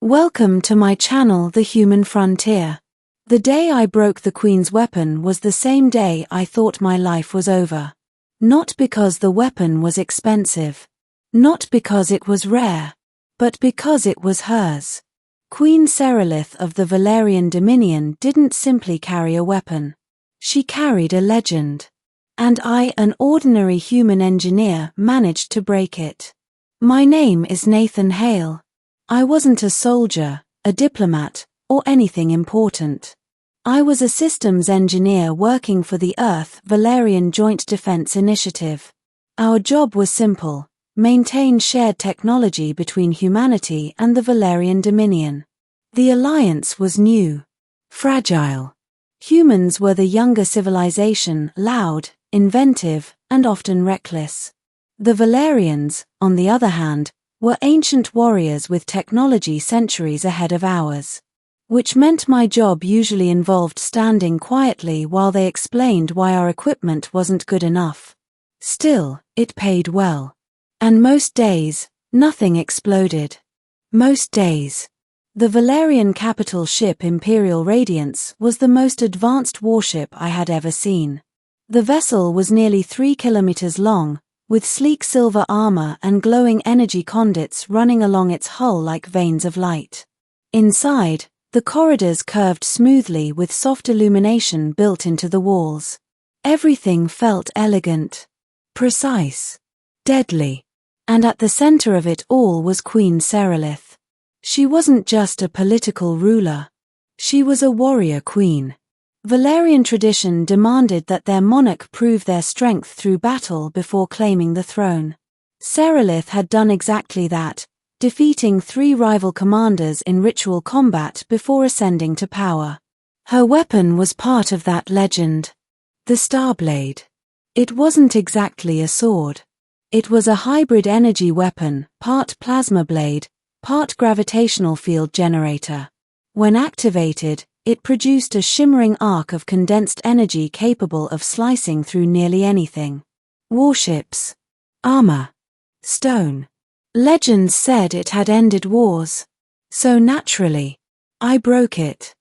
Welcome to my channel, The Human Frontier. The day I broke the Queen's weapon was the same day I thought my life was over. Not because the weapon was expensive. Not because it was rare. But because it was hers. Queen Serelith of the Valerian Dominion didn't simply carry a weapon. She carried a legend. And I, an ordinary human engineer, managed to break it. My name is Nathan Hale. I wasn't a soldier, a diplomat, or anything important. I was a systems engineer working for the Earth-Valerian Joint Defense Initiative. Our job was simple: maintain shared technology between humanity and the Valerian Dominion. The alliance was new. Fragile. Humans were the younger civilization, loud, inventive, and often reckless. The Valerians, on the other hand, were ancient warriors with technology centuries ahead of ours. Which meant my job usually involved standing quietly while they explained why our equipment wasn't good enough. Still, it paid well. And most days, nothing exploded. Most days. The Valerian capital ship Imperial Radiance was the most advanced warship I had ever seen. The vessel was nearly 3 kilometers long, with sleek silver armor and glowing energy conduits running along its hull like veins of light. Inside, the corridors curved smoothly with soft illumination built into the walls. Everything felt elegant, precise, deadly. And at the center of it all was Queen Serelith. She wasn't just a political ruler. She was a warrior queen. Valerian tradition demanded that their monarch prove their strength through battle before claiming the throne. Serelith had done exactly that, defeating 3 rival commanders in ritual combat before ascending to power. Her weapon was part of that legend. The Starblade. It wasn't exactly a sword. It was a hybrid energy weapon, part plasma blade, part gravitational field generator. When activated, it produced a shimmering arc of condensed energy capable of slicing through nearly anything. Warships. Armor. Stone. Legends said it had ended wars. So naturally, I broke it.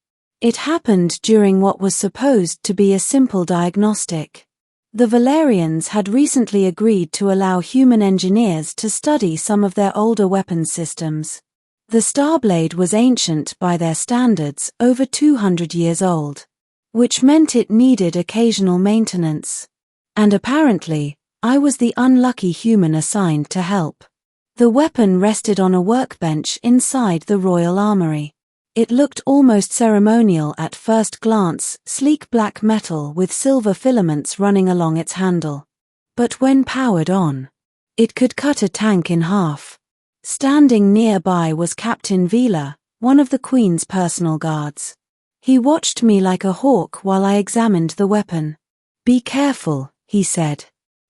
It happened during what was supposed to be a simple diagnostic. The Valerians had recently agreed to allow human engineers to study some of their older weapons systems. The Starblade was ancient by their standards, over 200 years old. Which meant it needed occasional maintenance. And apparently, I was the unlucky human assigned to help. The weapon rested on a workbench inside the royal armory. It looked almost ceremonial at first glance, sleek black metal with silver filaments running along its handle. But when powered on, it could cut a tank in half. Standing nearby was Captain Vila, one of the Queen's personal guards. He watched me like a hawk while I examined the weapon. "Be careful," he said.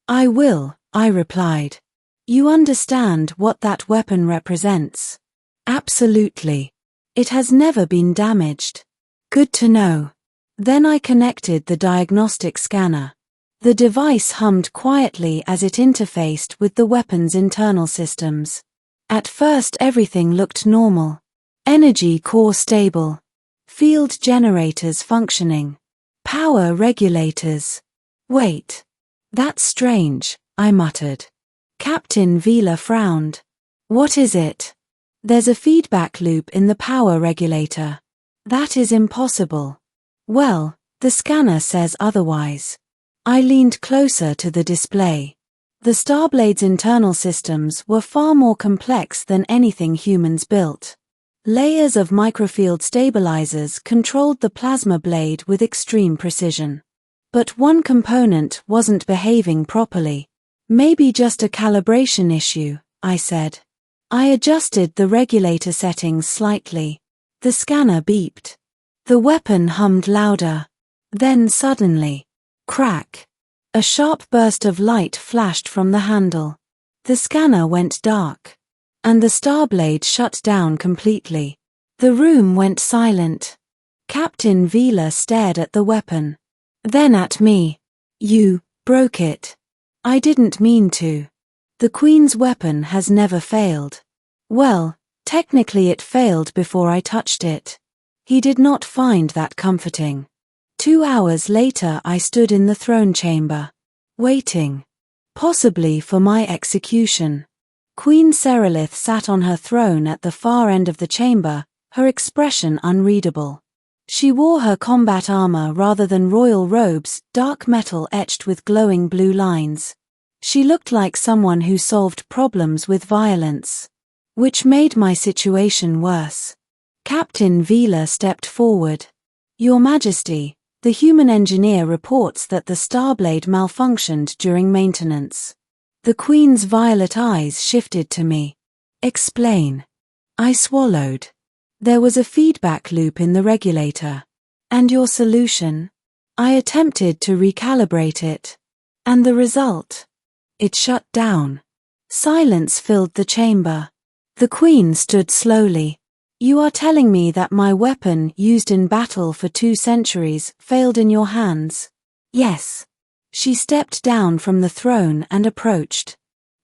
"I will," I replied. "You understand what that weapon represents?" "Absolutely. It has never been damaged." "Good to know." Then I connected the diagnostic scanner. The device hummed quietly as it interfaced with the weapon's internal systems. At first everything looked normal. Energy core stable. Field generators functioning. Power regulators. "Wait. That's strange," I muttered. Captain Vila frowned. "What is it?" "There's a feedback loop in the power regulator." "That is impossible." "Well, the scanner says otherwise." I leaned closer to the display. The Starblade's internal systems were far more complex than anything humans built. Layers of microfield stabilizers controlled the plasma blade with extreme precision. But one component wasn't behaving properly. "Maybe just a calibration issue," I said. I adjusted the regulator settings slightly. The scanner beeped. The weapon hummed louder. Then suddenly, crack! A sharp burst of light flashed from the handle. The scanner went dark. And the Starblade shut down completely. The room went silent. Captain Vila stared at the weapon. Then at me. "You broke it." "I didn't mean to. The Queen's weapon has never failed." "Well, Technically it failed before I touched it. He did not find that comforting. 2 hours later I stood in the throne chamber, waiting, possibly for my execution. Queen Serelith sat on her throne at the far end of the chamber, her expression unreadable. She wore her combat armor rather than royal robes, dark metal etched with glowing blue lines. She looked like someone who solved problems with violence, which made my situation worse. Captain Vila stepped forward. Your Majesty, the human engineer reports that the Starblade malfunctioned during maintenance. The Queen's violet eyes shifted to me. Explain. I swallowed. There was a feedback loop in the regulator. And your solution? I attempted to recalibrate it. And the result? It shut down. Silence filled the chamber. The Queen stood slowly. You are telling me that my weapon, used in battle for 2 centuries, failed in your hands? Yes. She stepped down from the throne and approached.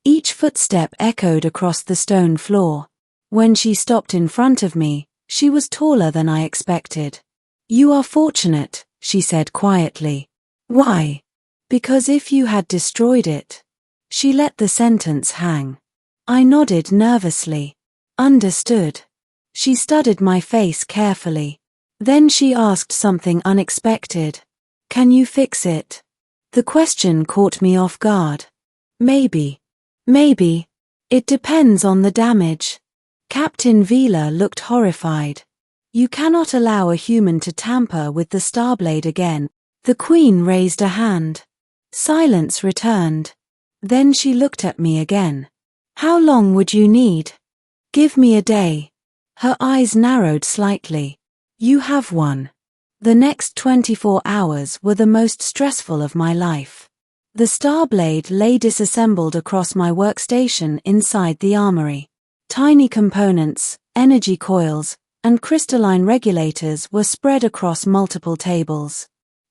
Each footstep echoed across the stone floor. When she stopped in front of me, she was taller than I expected. You are fortunate, she said quietly. Why? Because if you had destroyed it. She let the sentence hang. I nodded nervously. Understood. She studied my face carefully. Then she asked something unexpected. Can you fix it? The question caught me off guard. Maybe. Maybe. It depends on the damage. Captain Vila looked horrified. You cannot allow a human to tamper with the Starblade again. The Queen raised a hand. Silence returned. Then she looked at me again. How long would you need? Give me a day. Her eyes narrowed slightly. You have one. The next 24 hours were the most stressful of my life. The Starblade lay disassembled across my workstation inside the armory. Tiny components, energy coils, and crystalline regulators were spread across multiple tables.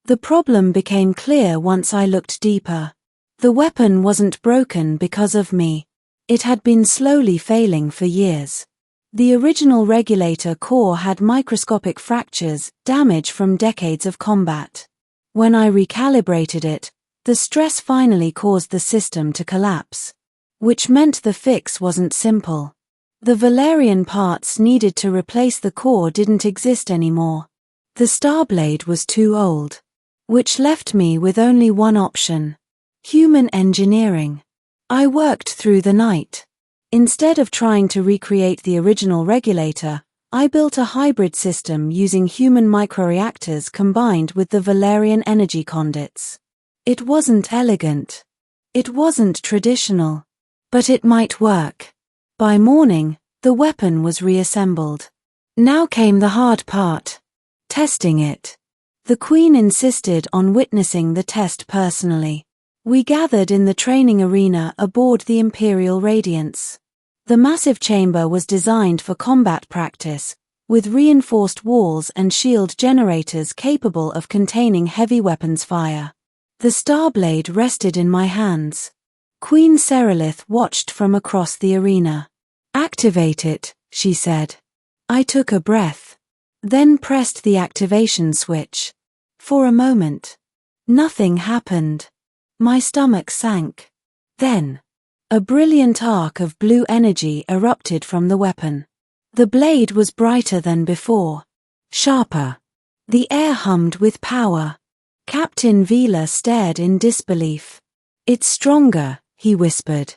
The problem became clear once I looked deeper. The weapon wasn't broken because of me. It had been slowly failing for years. The original regulator core had microscopic fractures, damage from decades of combat. When I recalibrated it, the stress finally caused the system to collapse. Which meant the fix wasn't simple. The Valerian parts needed to replace the core didn't exist anymore. The Starblade was too old. Which left me with only one option. Human engineering. I worked through the night. Instead of trying to recreate the original regulator, I built a hybrid system using human microreactors combined with the Valerian energy conduits. It wasn't elegant. It wasn't traditional. But it might work. By morning, the weapon was reassembled. Now came the hard part. Testing it. The Queen insisted on witnessing the test personally. We gathered in the training arena aboard the Imperial Radiance. The massive chamber was designed for combat practice, with reinforced walls and shield generators capable of containing heavy weapons fire. The Starblade rested in my hands. Queen Serelith watched from across the arena. Activate it, she said. I took a breath. Then pressed the activation switch. For a moment. Nothing happened. My stomach sank. Then, a brilliant arc of blue energy erupted from the weapon. The blade was brighter than before. Sharper. The air hummed with power. Captain Vila stared in disbelief. It's stronger, he whispered.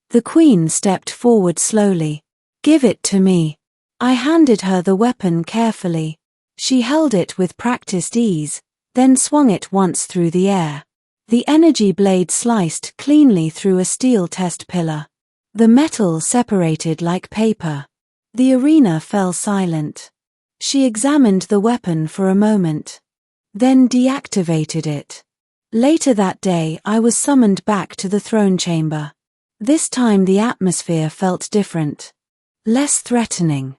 The Queen stepped forward slowly. Give it to me. I handed her the weapon carefully. She held it with practiced ease, then swung it once through the air. The energy blade sliced cleanly through a steel test pillar. The metal separated like paper. The arena fell silent. She examined the weapon for a moment. Then deactivated it. Later that day I was summoned back to the throne chamber. This time the atmosphere felt different. Less threatening.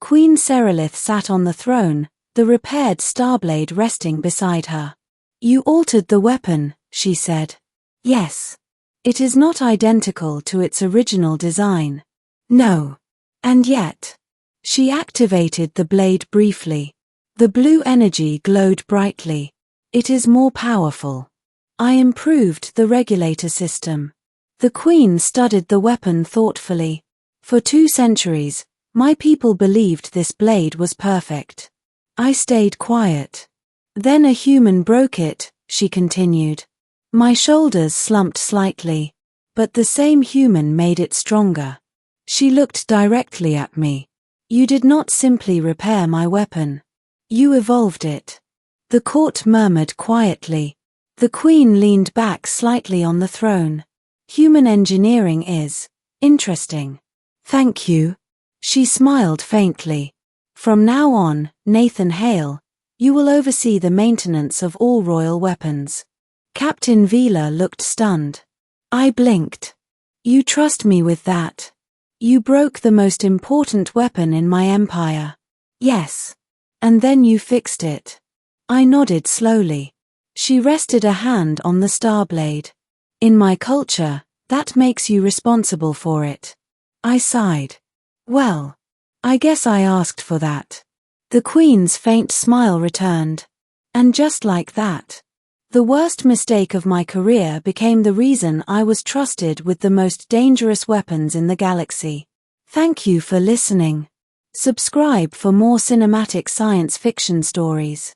Queen Serelith sat on the throne, the repaired Starblade resting beside her. You altered the weapon, she said. Yes. It is not identical to its original design. No. And yet. She activated the blade briefly. The blue energy glowed brightly. It is more powerful. I improved the regulator system. The Queen studied the weapon thoughtfully. For 2 centuries, my people believed this blade was perfect. I stayed quiet. Then a human broke it, she continued. My shoulders slumped slightly, but the same human made it stronger. She looked directly at me. You did not simply repair my weapon. You evolved it. The court murmured quietly. The Queen leaned back slightly on the throne. Human engineering is interesting. Thank you. She smiled faintly. From now on, Nathan Hale, you will oversee the maintenance of all royal weapons. Captain Vila looked stunned. I blinked. You trust me with that? You broke the most important weapon in my empire. Yes. And then you fixed it. I nodded slowly. She rested a hand on the star blade. In my culture, that makes you responsible for it. I sighed. Well, I guess I asked for that. The Queen's faint smile returned. And just like that, the worst mistake of my career became the reason I was trusted with the most dangerous weapons in the galaxy. Thank you for listening. Subscribe for more cinematic science fiction stories.